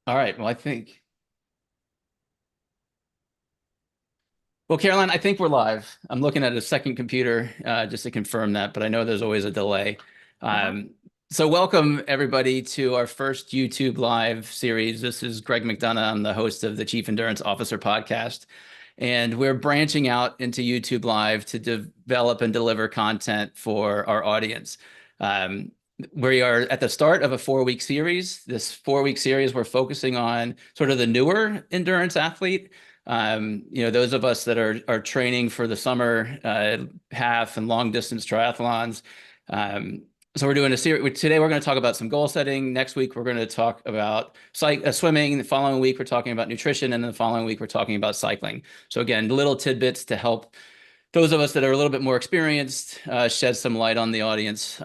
All right. Well, Caroline, I think we're live. I'm looking at a second computer just to confirm that, but I know there's always a delay. Uh-huh. Um, so welcome everybody to our first YouTube live series. This is Greg McDonough. I'm the host of the Chief Endurance Officer podcast, and we're branching out into YouTube live to develop and deliver content for our audience. Um, we are at the start of a 4-week series. This 4-week series, we're focusing on sort of the newer endurance athlete. Those of us that are training for the summer half and long distance triathlons. So we're doing a series today. We're going to talk about some goal setting. Next week, we're going to talk about swimming. The following week, we're talking about nutrition, and then the following week, we're talking about cycling. So again, little tidbits to help those of us that are a little bit more experienced shed some light on the audience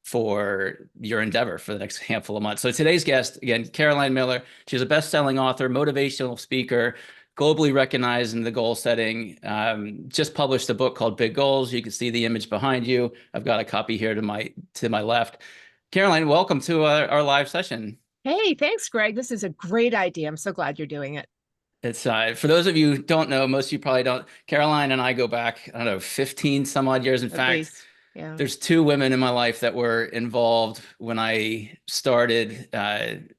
for your endeavor for the next handful of months. So today's guest, again, Caroline Miller. She's a best-selling author, motivational speaker, globally recognized in the goal setting. Just published a book called Big Goals. You can see the image behind you. I've got a copy here to my left. Caroline, welcome to our live session. Hey, thanks, Greg. This is a great idea. I'm so glad you're doing it. It's for those of you who don't know, most of you probably don't. Caroline and I go back, I don't know, 15 some odd years. In At fact, least, yeah. there's two women in my life that were involved when I started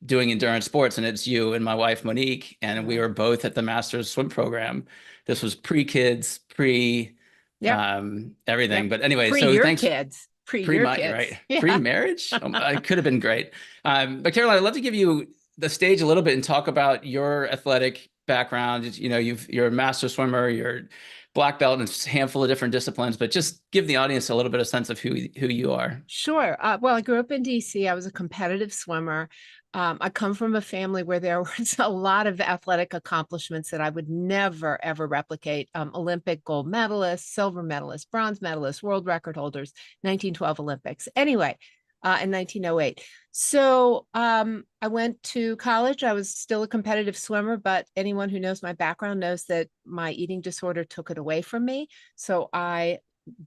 doing endurance sports, and it's you and my wife, Monique, and we Yeah. were both at the Masters swim program. This was pre-kids, pre Yep. everything. Yep. But anyway, Pre so your thanks. kids. Pre your Pre-my, kids. right? Yeah. Pre-marriage? It could have been great. But Caroline, I'd love to give you the stage a little bit and talk about your athletic background. You're a master swimmer, you're black belt in a handful of different disciplines, but just give the audience a little bit of sense of who you are. Sure. Well, I grew up in DC. I was a competitive swimmer. I come from a family where there was a lot of athletic accomplishments that I would never, ever replicate. Olympic gold medalists, silver medalists, bronze medalists, world record holders, 1912 Olympics. Anyway, in 1908. So I went to college. I was still a competitive swimmer, but anyone who knows my background knows that my eating disorder took it away from me. So I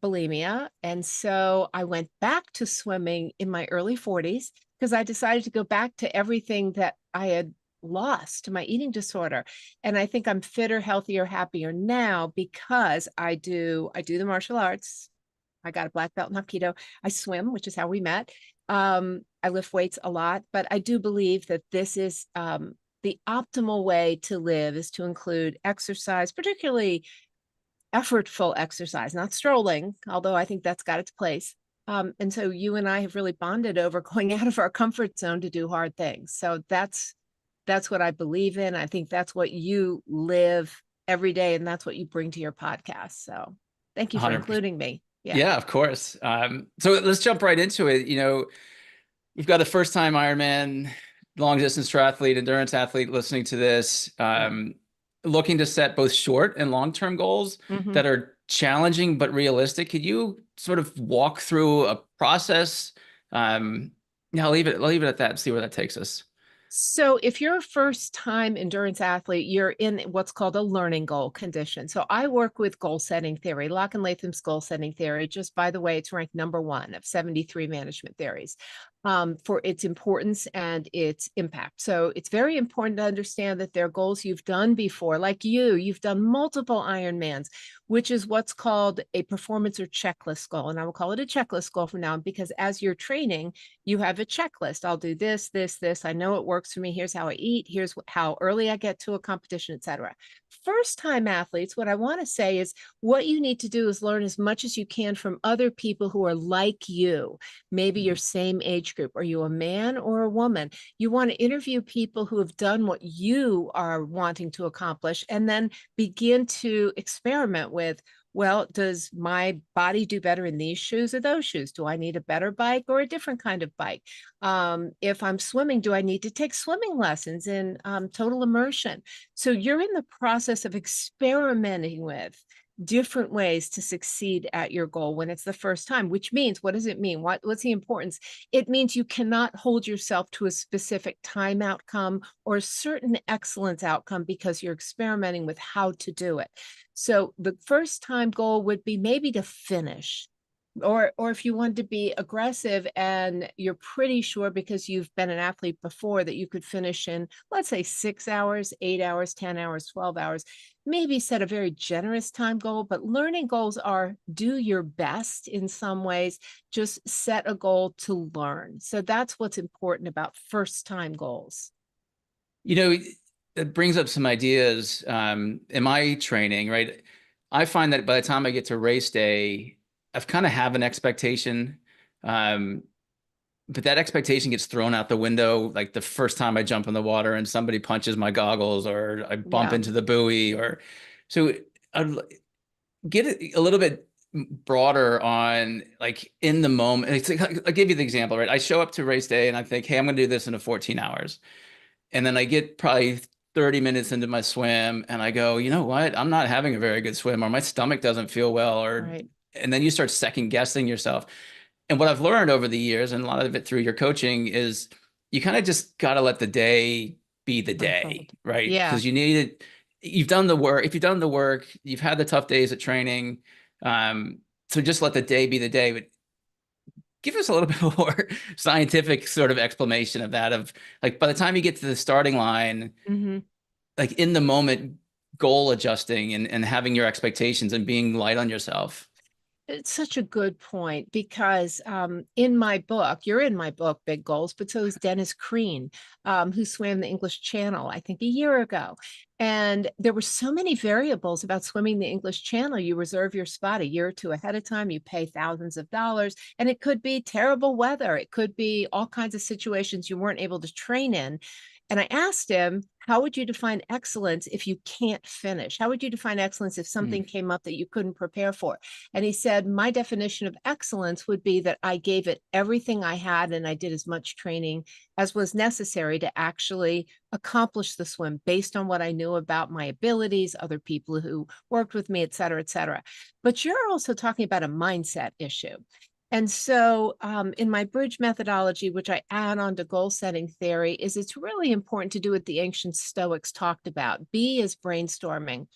bulimia. And so I went back to swimming in my early 40s because I decided to go back to everything that I had lost to my eating disorder. And I think I'm fitter, healthier, happier now because I do the martial arts. I got a black belt in Aikido. I swim, which is how we met. I lift weights a lot, but I do believe that this is the optimal way to live is to include exercise, particularly effortful exercise, not strolling, although I think that's got its place. And so you and I have really bonded over going out of our comfort zone to do hard things. So that's what I believe in. I think that's what you live every day, and that's what you bring to your podcast. So thank you for 100%. including me. Yeah. Yeah, of course. So let's jump right into it. We've got a first time Ironman, long distance triathlete, endurance athlete listening to this, Yeah. looking to set both short and long term goals Mm-hmm. that are challenging but realistic. Could you sort of walk through a process? Yeah, I'll leave it at that and see where that takes us. So if you're a first time endurance athlete, you're in what's called a learning goal condition. So I work with goal setting theory, Locke and Latham's goal setting theory. Just by the way, it's ranked #1 of 73 management theories for its importance and its impact. So it's very important to understand that there are goals you've done before, like you've done multiple Ironmans, which is what's called a performance or checklist goal. And I will call it a checklist goal from now on because as you're training, you have a checklist. I'll do this, this, this. I know it works for me. Here's how I eat. Here's how early I get to a competition, etc. First time athletes, what I want to say is what you need to do is learn as much as you can from other people who are like you, maybe your same age group. Are you a man or a woman? You want to interview people who have done what you are wanting to accomplish and then begin to experiment with, well, does my body do better in these shoes or those shoes? Do I need a better bike or a different kind of bike? If I'm swimming, do I need to take swimming lessons in total immersion? So you're in the process of experimenting with different ways to succeed at your goal when it's the first time, which means, what does it mean? What's the importance? It means you cannot hold yourself to a specific time outcome or a certain excellence outcome because you're experimenting with how to do it. So the first time goal would be maybe to finish. Or if you want to be aggressive and you're pretty sure because you've been an athlete before that you could finish in, let's say 6 hours, 8 hours, 10 hours, 12 hours, maybe set a very generous time goal. But learning goals are do your best in some ways, just set a goal to learn. So that's what's important about first time goals. You know, it brings up some ideas in my training, right? I find that by the time I get to race day, I've kind of have an expectation. Um, but that expectation gets thrown out the window like the first time I jump in the water and somebody punches my goggles or I bump Yeah. into the buoy or so I'd get it a little bit broader on like in the moment. It's like, I'll give you the example, right? I show up to race day and I think, hey, I'm going to do this in 14 hours. And then I get probably 30 minutes into my swim and I go, you know what? I'm not having a very good swim or my stomach doesn't feel well or Right. and then you start second guessing yourself. And what I've learned over the years, and a lot of it through your coaching, is you kind of just got to let the day be the day, Unfold. right? Yeah. Because you need it. You've done the work. If you've done the work, you've had the tough days at training. So just let the day be the day. But give us a little bit more scientific sort of explanation of that. Of like by the time you get to the starting line, Mhm. like in the moment, goal adjusting and having your expectations and being light on yourself. It's such a good point because in my book, you're in my book, Big Goals, but so is Dennis Crean, who swam the English Channel, I think a year ago. And there were so many variables about swimming the English Channel. You reserve your spot a year or two ahead of time, you pay thousands of dollars, and it could be terrible weather. It could be all kinds of situations you weren't able to train in. And I asked him, how would you define excellence if you can't finish? How would you define excellence if Mm. something came up that you couldn't prepare for? And he said, my definition of excellence would be that I gave it everything I had and I did as much training as was necessary to actually accomplish the swim based on what I knew about my abilities, other people who worked with me, et cetera, et cetera. But you're also talking about a mindset issue. And so in my bridge methodology, which I add on to goal setting theory, is it's really important to do what the ancient Stoics talked about. B is brainstorming.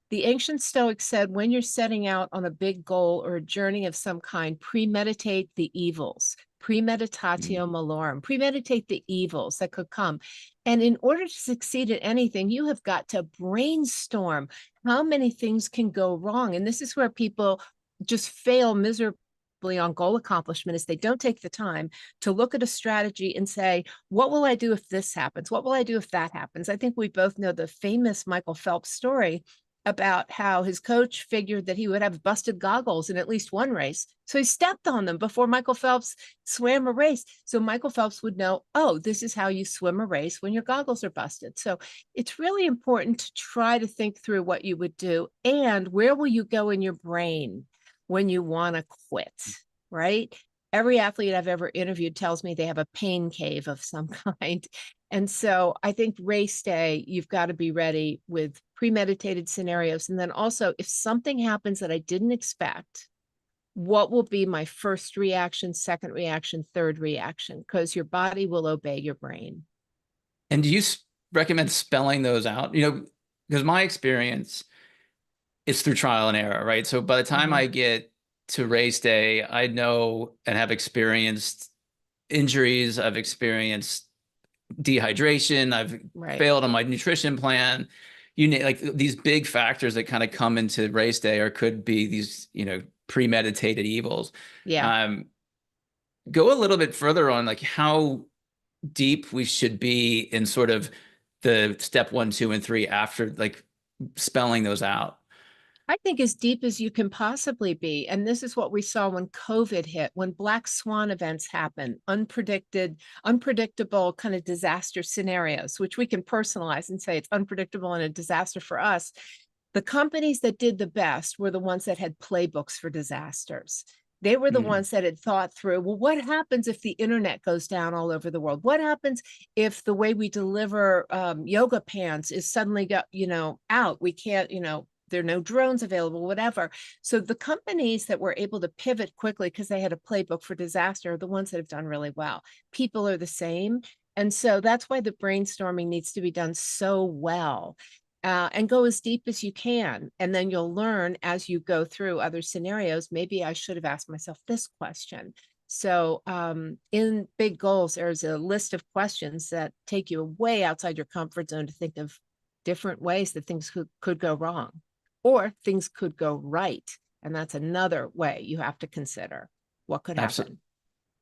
The ancient Stoics said when you're setting out on a big goal or a journey of some kind, premeditate the evils, premeditatio Mm. malorum, premeditate the evils that could come. And in order to succeed at anything, you have got to brainstorm how many things can go wrong. And this is where people just fail miserably on goal accomplishment is they don't take the time to look at a strategy and say, what will I do if this happens? What will I do if that happens? I think we both know the famous Michael Phelps story about how his coach figured that he would have busted goggles in at least one race. So he stepped on them before Michael Phelps swam a race. So Michael Phelps would know, oh, this is how you swim a race when your goggles are busted. So it's really important to try to think through what you would do and where will you go in your brain when you want to quit, right? Every athlete I've ever interviewed tells me they have a pain cave of some kind. And so I think race day, you've got to be ready with premeditated scenarios. And then also, if something happens that I didn't expect, what will be my first reaction, second reaction, third reaction? Because your body will obey your brain. And do you recommend spelling those out? You know, because my experience is through trial and error, right? So by the time Mhm. I get to race day, I know and have experienced injuries. I've experienced dehydration. I've Right. failed on my nutrition plan. You know, like these big factors that kind of come into race day or could be these, you know, premeditated evils. Yeah. Um, Go a little bit further on like how deep we should be in sort of the step one, two, and three after like spelling those out. I think as deep as you can possibly be. And this is what we saw when COVID hit, when black swan events happen, unpredictable kind of disaster scenarios, which we can personalize and say it's unpredictable and a disaster for us. The companies that did the best were the ones that had playbooks for disasters. They were the Mm. ones that had thought through, well, what happens if the internet goes down all over the world? What happens if the way we deliver yoga pants is suddenly got, out? We can't, there are no drones available, whatever. So the companies that were able to pivot quickly because they had a playbook for disaster are the ones that have done really well. People are the same. And so that's why the brainstorming needs to be done so well. and go as deep as you can. And then you'll learn as you go through other scenarios. Maybe I should have asked myself this question. So in big goals, there's a list of questions that take you way outside your comfort zone to think of different ways that things could go wrong or things could go right. And that's another way you have to consider what could happen.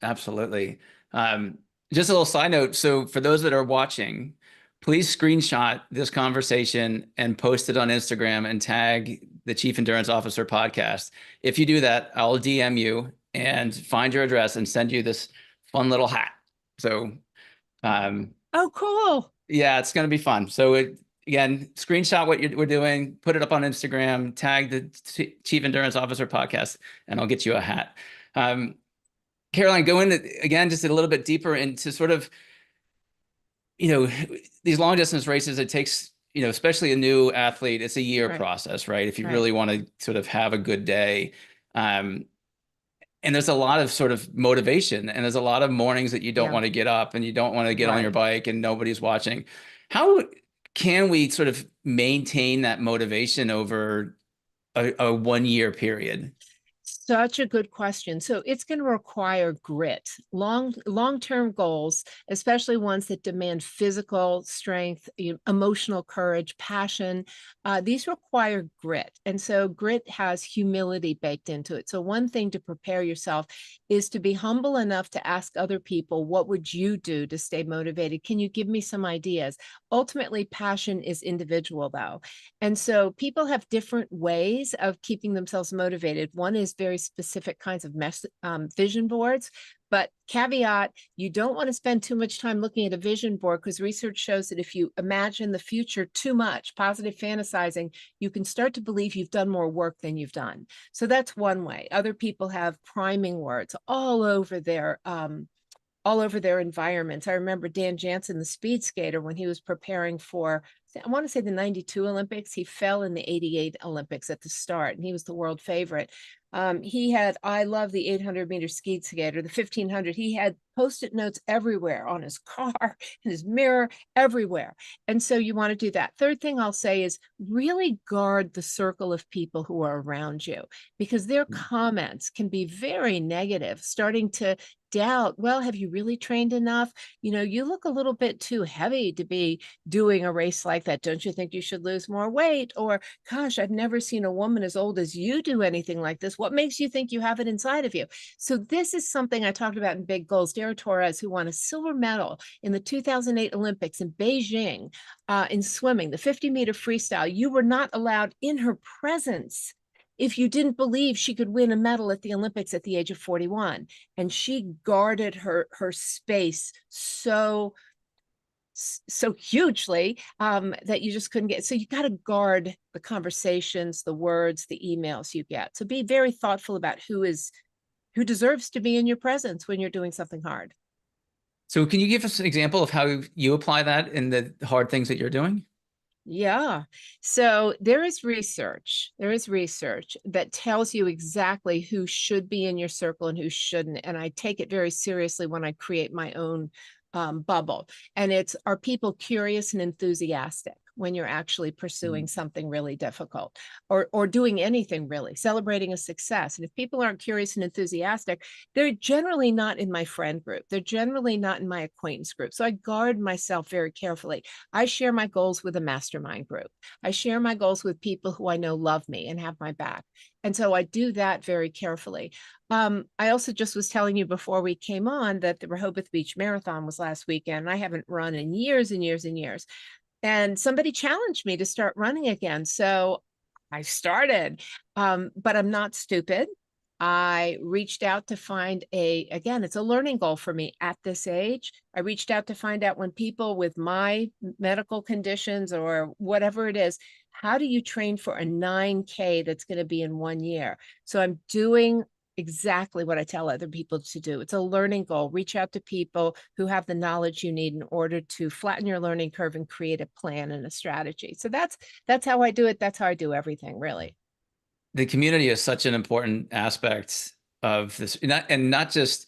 Absolutely. Just a little side note. So for those that are watching, please screenshot this conversation and post it on Instagram and tag the Chief Endurance Officer podcast. If you do that, I'll DM you and find your address and send you this fun little hat. So, oh, cool. Yeah, it's going to be fun. So again, screenshot what we're doing, put it up on Instagram, tag the Chief Endurance Officer podcast, and I'll get you a hat. Caroline, go into, again, just a little bit deeper into sort of, these long distance races, it takes, especially a new athlete, it's a year process, right? If you really want to sort of have a good day. And there's a lot of sort of motivation, and there's a lot of mornings that you don't want to get up and you don't want to get on your bike and nobody's watching. How can we sort of maintain that motivation over a 1 year period? Such a good question. So it's going to require grit, long-term goals, especially ones that demand physical strength, emotional courage, passion. These require grit. And so grit has humility baked into it. So one thing to prepare yourself is to be humble enough to ask other people, what would you do to stay motivated? Can you give me some ideas? Ultimately, passion is individual, though. And so people have different ways of keeping themselves motivated. One is very specific kinds of vision boards, but caveat, you don't want to spend too much time looking at a vision board, because research shows that if you imagine the future too much, positive fantasizing, you can start to believe you've done more work than you've done. So that's one way. Other people have priming words all over their environments. I remember Dan Jansen, the speed skater, when he was preparing for, I want to say the 92 Olympics, he fell in the 88 Olympics at the start, and he was the world favorite. He had, I love the 800-meter skeet skater, the 1500, he had Post-it notes everywhere on his car, in his mirror, everywhere. And so you want to do that. Third thing I'll say is really guard the circle of people who are around you, because their comments can be very negative, starting to doubt, well, have you really trained enough? You look a little bit too heavy to be doing a race like that. Don't you think you should lose more weight? Or, gosh, I've never seen a woman as old as you do anything like this. What makes you think you have it inside of you? So this is something I talked about in Big Goals. Dara Torres, who won a silver medal in the 2008 Olympics in Beijing in swimming, the 50-meter freestyle, you were not allowed in her presence if you didn't believe she could win a medal at the Olympics at the age of 41. And she guarded her space so hugely that you just couldn't get. So you got to guard the conversations, the words, the emails you get. So be very thoughtful about who deserves to be in your presence when you're doing something hard. So can you give us an example of how you apply that in the hard things that you're doing? Yeah. So there is research that tells you exactly who should be in your circle and who shouldn't. And I take it very seriously when I create my own bubble. And it's, are people curious and enthusiastic when you're actually pursuing something really difficult, or doing anything really, celebrating a success? And if people aren't curious and enthusiastic, they're generally not in my friend group. They're generally not in my acquaintance group. So I guard myself very carefully. I share my goals with a mastermind group. I share my goals with people who I know love me and have my back. And so I do that very carefully. I also just was telling you before we came on that the Rehoboth Beach Marathon was last weekend. I haven't run in years and years and years. And somebody challenged me to start running again. So I started, but I'm not stupid. I reached out to find again, it's a learning goal for me at this age. I reached out to find out, when people with my medical conditions or whatever it is, how do you train for a 9K that's going to be in 1 year? So I'm doing exactly what I tell other people to do. It's a learning goal. Reach out to people who have the knowledge you need in order to flatten your learning curve and create a plan and a strategy. So that's how I do it. That's how I do everything, really. The community is such an important aspect of this, and not just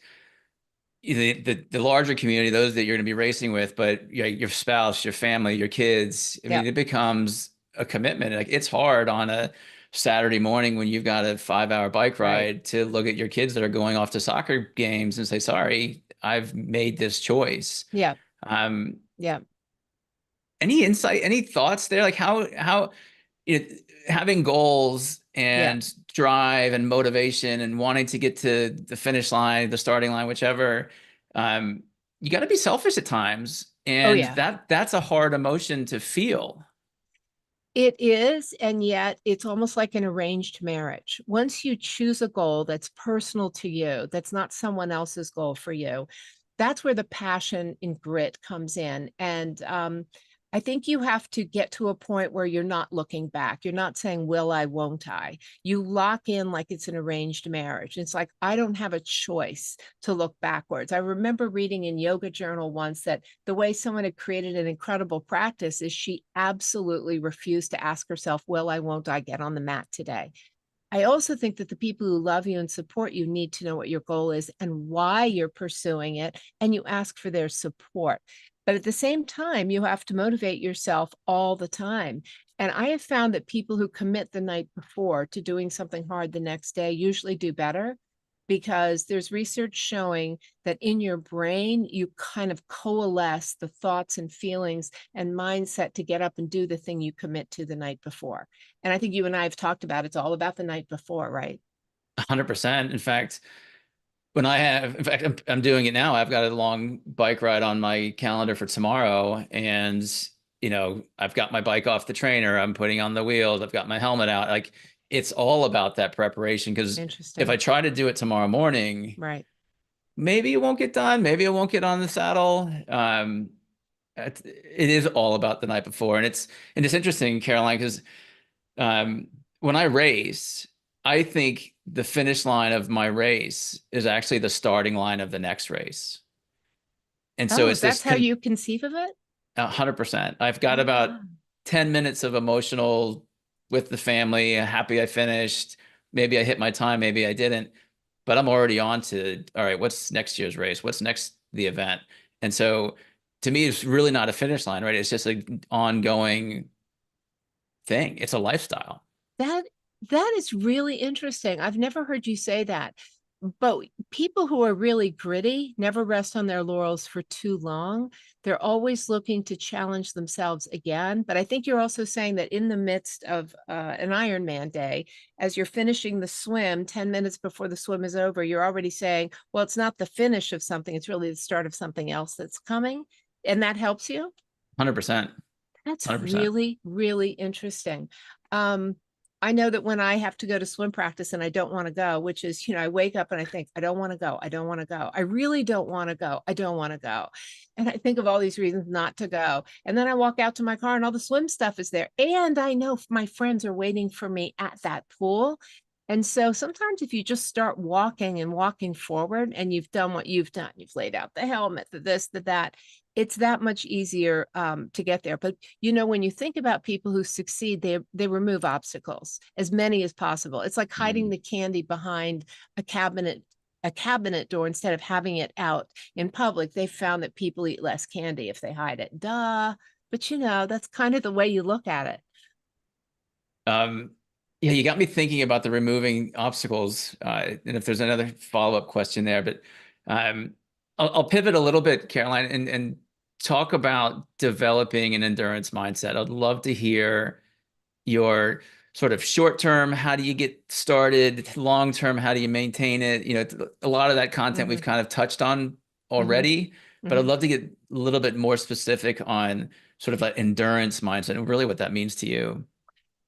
the larger community, those that you're going to be racing with, but your spouse, your family, your kids. I mean, it becomes a commitment. Like it's hard on a Saturday morning when you've got a 5 hour bike Right. ride to look at your kids that are going off to soccer games and say, sorry, I've made this choice. Yeah. Um, Yeah. any insight, any thoughts there? Like how it, having goals Yeah. and drive and motivation and wanting to get to the finish line, the starting line, whichever, um, you got to be selfish at times, Oh, and yeah. that's a hard emotion to feel. It is, and yet it's almost like an arranged marriage. Once you choose a goal that's personal to you, that's not someone else's goal for you, that's where the passion and grit comes in. And I think you have to get to a point where you're not looking back. You're not saying, will I, won't I? You lock in like it's an arranged marriage. It's like, I don't have a choice to look backwards. I remember reading in Yoga Journal once that the way someone had created an incredible practice is she absolutely refused to ask herself, will I, won't I get on the mat today? I also think that the people who love you and support you need to know what your goal is and why you're pursuing it, and you ask for their support. But at the same time, you have to motivate yourself all the time. And I have found that people who commit the night before to doing something hard the next day usually do better, because there's research showing that in your brain, you kind of coalesce the thoughts and feelings and mindset to get up and do the thing you commit to the night before. And I think you and I have talked about it's all about the night before, right? 100%. In fact, in fact, I'm doing it now. I've got a long bike ride on my calendar for tomorrow, and I've got my bike off the trainer. I'm putting on the wheels. I've got my helmet out. Like it's all about that preparation. Because if I Interesting. try to do it tomorrow morning, Right. maybe it won't get done. Maybe I won't get on the saddle. It is all about the night before, and it's interesting, Caroline, because um, when I race, I think the finish line of my race is actually the starting line of the next race. And so Oh, it's this that's how you conceive of it? 100%. I've got Oh, about wow. 10 minutes of emotional with the family, happy I finished. Maybe I hit my time, maybe I didn't, but I'm already on to, all right, what's next year's race? What's next the event? And so to me, it's really not a finish line, right? It's just an ongoing thing. It's a lifestyle. That that is really interesting. I've never heard you say that. But people who are really gritty never rest on their laurels for too long. They're always looking to challenge themselves again. But I think you're also saying that in the midst of an Ironman day, as you're finishing the swim, 10 minutes before the swim is over, you're already saying, well, it's not the finish of something, it's really the start of something else that's coming. And that helps you. 100%. That's 100%. really, really interesting. Um, I know that when I have to go to swim practice and I don't want to go, which is, I wake up and I think, I don't want to go. I don't want to go. I really don't want to go. I don't want to go. And I think of all these reasons not to go. And then I walk out to my car and all the swim stuff is there. And I know my friends are waiting for me at that pool. And so sometimes if you just start walking and walking forward and you've done what you've done, you've laid out the helmet, the this, the that, it's that much easier to get there. But when you think about people who succeed, they remove obstacles, as many as possible. It's like hiding Mhm. the candy behind a cabinet door instead of having it out in public. They found that people eat less candy if they hide it. Duh. But that's kind of the way you look at it. Um, yeah, you got me thinking about the removing obstacles. And if there's another follow-up question there, but um, I'll pivot a little bit, Caroline, and talk about developing an endurance mindset. I'd love to hear your sort of short term, how do you get started? Long term, how do you maintain it? A lot of that content we've Hmm. kind of touched on Hmm. already, but I'd Hmm. love to get a little bit more specific on sort of that endurance mindset and really what that means to you.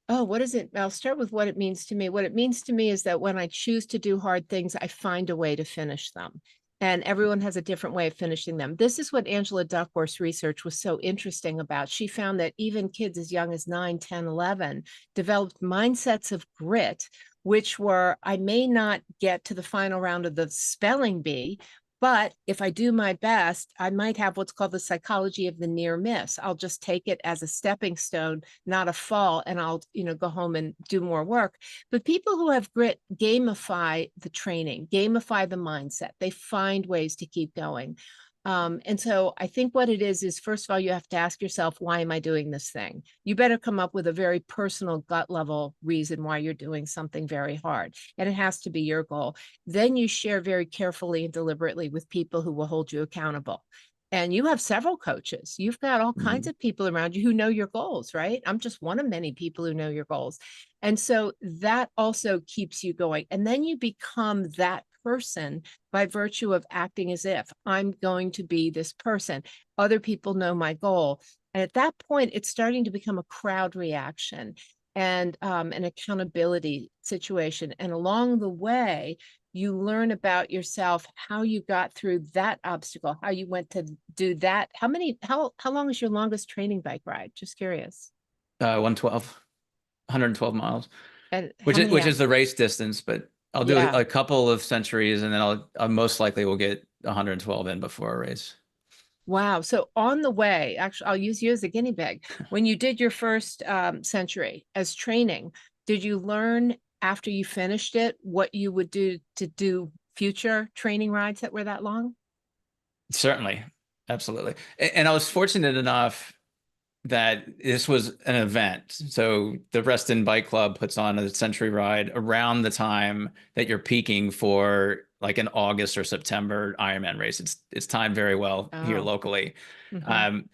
Oh, what is it? I'll start with what it means to me. What it means to me is that when I choose to do hard things, I find a way to finish them. And everyone has a different way of finishing them. This is what Angela Duckworth's research was so interesting about. She found that even kids as young as 9, 10, 11 developed mindsets of grit, which were, I may not get to the final round of the spelling bee, but if I do my best, I might have what's called the psychology of the near miss. I'll just take it as a stepping stone, not a fall, and I'll, go home and do more work. But people who have grit gamify the training, gamify the mindset. They find ways to keep going. And so I think what it is first of all, you have to ask yourself, why am I doing this thing? You better come up with a very personal gut level reason why you're doing something very hard. And it has to be your goal. Then you share very carefully and deliberately with people who will hold you accountable. And you have several coaches. You've got all kinds Mhm. of people around you who know your goals, right? I'm just one of many people who know your goals. And so that also keeps you going. And then you become that person by virtue of acting as if I'm going to be this person. Other people know my goal. And at that point, it's starting to become a crowd reaction and an accountability situation. And along the way, you learn about yourself, how you got through that obstacle, how you went to do that. How long is your longest training bike ride? Just curious. 112, 112 miles, And which how is many which is hours? the race distance, but I'll do Yeah. a couple of centuries and then I most likely will get 112 in before a race. Wow. So on the way, actually, I'll use you as a guinea pig. When you did your first century as training, did you learn after you finished it what you would do to do future training rides that were that long? Certainly. Absolutely. And I was fortunate enough that this was an event. So the Reston Bike Club puts on a century ride around the time that you're peaking for like an August or September Ironman race. It's timed very well here Oh. locally. Hmm. Um,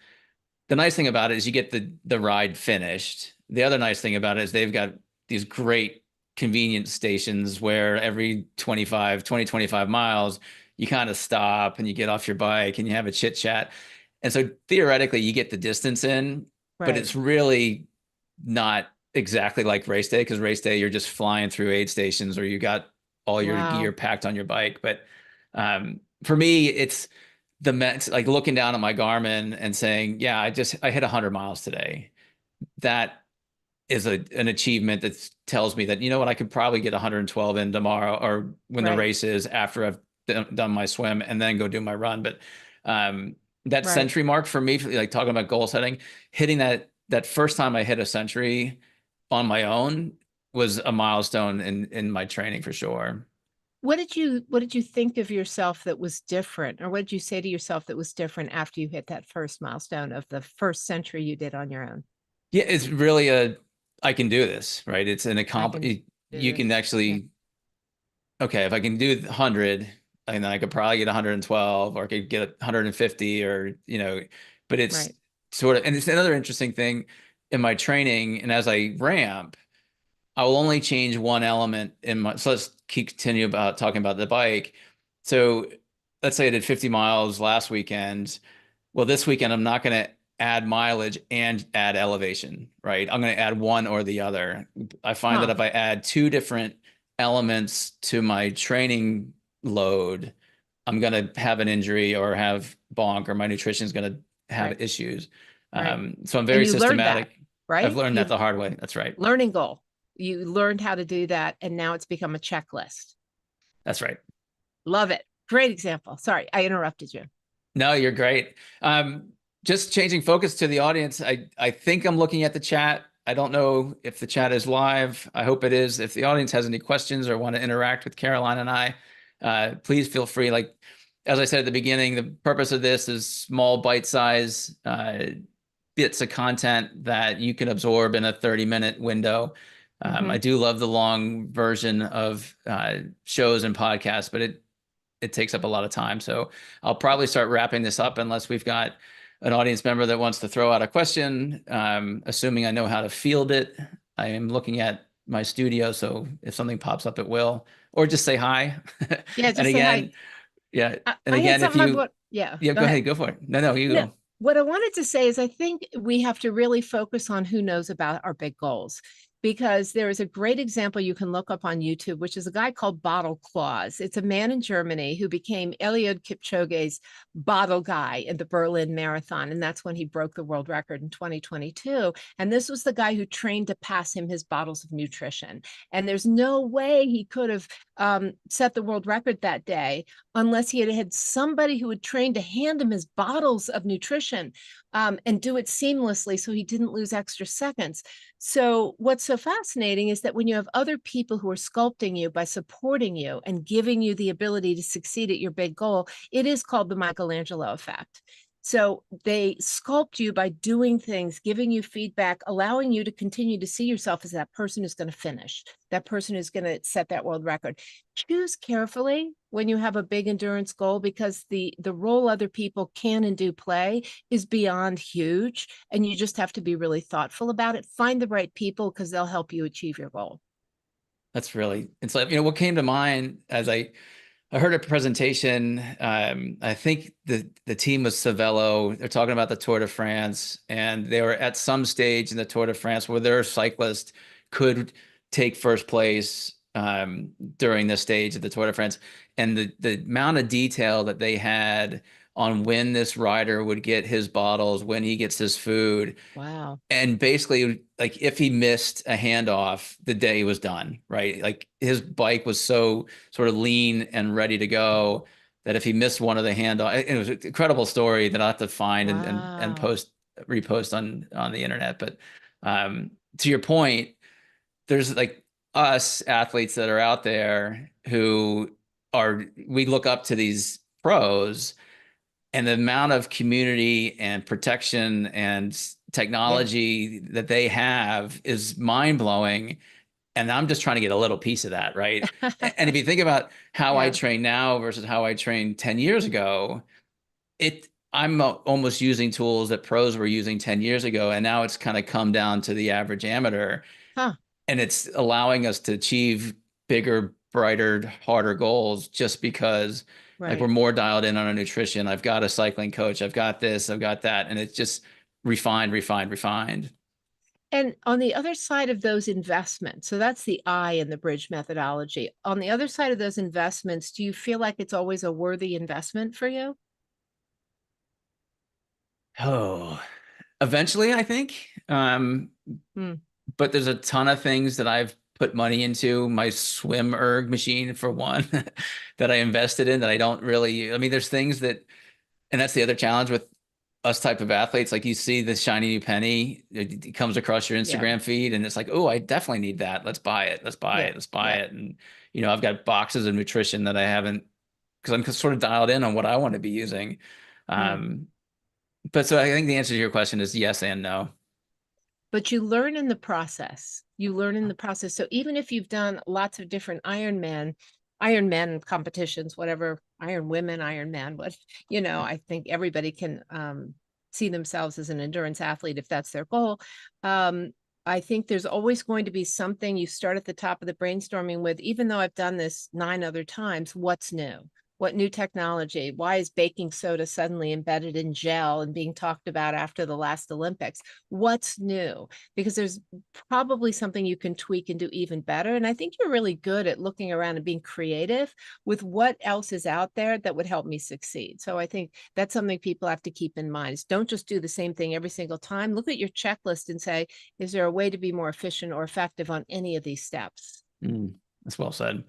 the nice thing about it is you get the ride finished. The other nice thing about it is they've got these great convenience stations where every 25 miles, you kind of stop and you get off your bike and you have a chit chat. And so theoretically, you get the distance in, but Right. it's really not exactly like race day because race day, you're just flying through aid stations or you got all your gear Wow. packed on your bike. But for me, it's the Mets, like looking down at my Garmin and saying, yeah, I hit 100 miles today. That is an achievement that tells me that, you know what, I could probably get 112 in tomorrow or when the Right. race is after I've done my swim and then go do my run. But um, that Right. century mark for me, like talking about goal setting, hitting that first time I hit a century on my own was a milestone in my training for sure. What did you think of yourself that was different? Or what did you say to yourself that was different after you hit that first milestone of the first century you did on your own? Yeah, it's really I can do this, right? It's an I can do you can this. Yeah. actually, okay, if I can do 100, and then I could probably get 112 or I could get 150 or, but it's Right. sort of, and it's another interesting thing in my training. And as I ramp, I will only change one element in my, so let's continue about talking about the bike. So let's say I did 50 miles last weekend. Well, this weekend, I'm not going to add mileage and add elevation, right? I'm going to add one or the other. I find that Huh. if I add two different elements to my training load, I'm going to have an injury or have bonk or my nutrition is going to have Right. issues. Right. So I'm And very you learned that, systematic. I've right? learned that You the hard way. That's right. learning goal. You learned how to do that, and now it's become a checklist. That's right. Love it. Great example. Sorry, I interrupted you. No, you're great. Just changing focus to the audience. I think I'm looking at the chat. I don't know if the chat is live. I hope it is. If the audience has any questions or want to interact with Caroline and I, please feel free. Like, as I said at the beginning, the purpose of this is small bite size bits of content that you can absorb in a 30-minute window. I Hmm. do love the long version of shows and podcasts, but it takes up a lot of time. So I'll probably start wrapping this up unless we've got an audience member that wants to throw out a question. Assuming I know how to field it. I am looking at my studio, so if something pops up, it will, or just say hi. Yeah, And just say hi. again, yeah, and I had again, if something I you, want. Yeah, yeah, go go ahead. ahead, go for it. No, you No, go. what I wanted to say is I think we have to really focus on who knows about our big goals because there is a great example you can look up on YouTube, which is a guy called Bottle Claus. It's a man in Germany who became Eliud Kipchoge's bottle guy in the Berlin Marathon. And that's when he broke the world record in 2022. And this was the guy who trained to pass him his bottles of nutrition. And there's no way he could have set the world record that day unless he had somebody who had trained to hand him his bottles of nutrition and do it seamlessly so he didn't lose extra seconds. So what's so fascinating is that when you have other people who are sculpting you by supporting you and giving you the ability to succeed at your big goal, it is called the Michelangelo effect. So they sculpt you by doing things, giving you feedback, allowing you to continue to see yourself as that person who's going to finish, that person who's going to set that world record. Choose carefully when you have a big endurance goal, because the role other people can and do play is beyond huge, and you just have to be really thoughtful about it. Find the right people, because they'll help you achieve your goal. That's really, it's like, what came to mind as I heard a presentation. I think the team was Cervelo. They're talking about the Tour de France, and they were at some stage in the Tour de France where their cyclist could take first place during this stage of the Tour de France. And the amount of detail that they had on when this rider would get his bottles, when he gets his food, Wow. and basically, like, if he missed a handoff, the day was done, right? Like, his bike was so sort of lean and ready to go that if he missed one of the handoff, it was an incredible story that I have to find and Wow. repost on the internet. But to your point, there's like us athletes that are out there who we look up to these pros, and the amount of community and protection and Yeah. technology that they have is mind blowing. And I'm just trying to get a little piece of that, right? And if you think about how I Yeah. train now versus how I trained 10 years ago, I'm almost using tools that pros were using 10 years ago. And now it's kind of come down to the average amateur, Huh. and it's allowing us to achieve bigger, brighter, harder goals just because, like, we're Right. more dialed in on our nutrition. I've got a cycling coach. I've got this. I've got that. And it's just refined, refined, refined. And on the other side of those investments, so that's the I in the bridge methodology. On the other side of those investments, do you feel like it's always a worthy investment for you? Oh, eventually, I think. Hmm. But there's a ton of things that I've put money into. My swim erg machine, for one, that I invested in that I don't really, I mean, there's things that, and that's the other challenge with us type of athletes. Like, you see the shiny new penny, it comes across your Yeah. Instagram feed, and it's like, oh, I definitely need that. Let's buy it. Let's buy Yeah. it. Let's buy Yeah. it. And, I've got boxes of nutrition that I haven't, because I'm sort of dialed in on what I want to be using. Hmm. Um, but so I think the answer to your question is yes and no. But you learn in the process. You learn in the process. So even if you've done lots of different Ironman competitions, whatever, Iron Women, Iron Man, what, I think everybody can see themselves as an endurance athlete if that's their goal. I think there's always going to be something you start at the top of the brainstorming with, even though I've done this 9 other times, what's new? What new technology? Why is baking soda suddenly embedded in gel and being talked about after the last Olympics? What's new? Because there's probably something you can tweak and do even better. And I think you're really good at looking around and being creative with what else is out there that would help me succeed. So I think that's something people have to keep in mind is don't just do the same thing every single time. Look at your checklist and say, is there a way to be more efficient or effective on any of these steps? That's well said.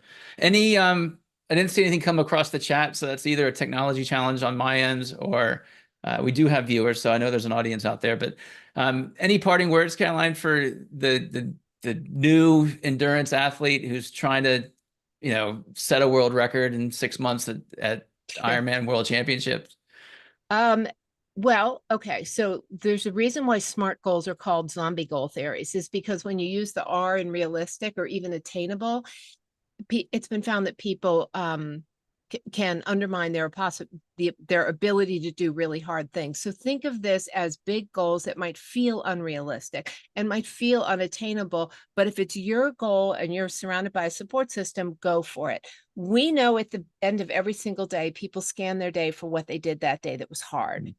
I didn't see anything come across the chat, so that's either a technology challenge on my end, or we do have viewers, so I know there's an audience out there. But any parting words, Caroline, for the new endurance athlete who's trying to, set a world record in 6 months at Ironman World Championships? Um, well, okay. So there's a reason why SMART goals are called zombie goal theories, is because when you use the R in realistic or even attainable, it's been found that people can undermine their ability to do really hard things. So think of this as big goals that might feel unrealistic and might feel unattainable. But if it's your goal and you're surrounded by a support system, go for it. We know at the end of every single day, people scan their day for what they did that day that was hard.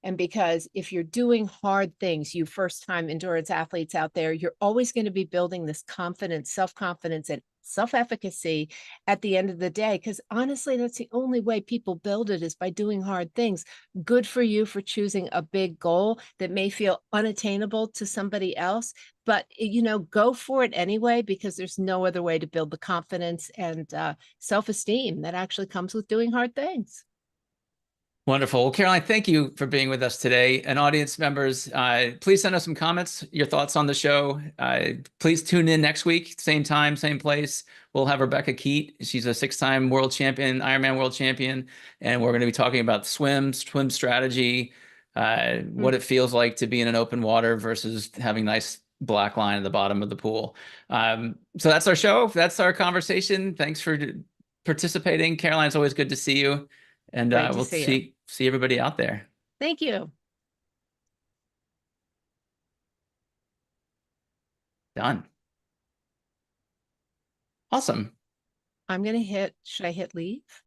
And because if you're doing hard things, you first time endurance athletes out there, you're always going to be building this confidence, self-confidence, and self-efficacy at the end of the day. Because honestly, that's the only way people build it is by doing hard things. Good for you for choosing a big goal that may feel unattainable to somebody else. But, go for it anyway, because there's no other way to build the confidence and self-esteem that actually comes with doing hard things. Wonderful. Well, Caroline, thank you for being with us today. And audience members, please send us some comments, your thoughts on the show. Please tune in next week, same time, same place. We'll have Rebekah Keat. She's a 6-time world champion, Ironman world champion. And we're going to be talking about swim strategy, what it feels like to be in an open water versus having nice black line at the bottom of the pool. So that's our show. That's our conversation. Thanks for participating. Caroline, it's always good to see you. And Great to we'll see you. see everybody out there. Thank you. Done. Awesome. I'm going to hit, should I hit leave?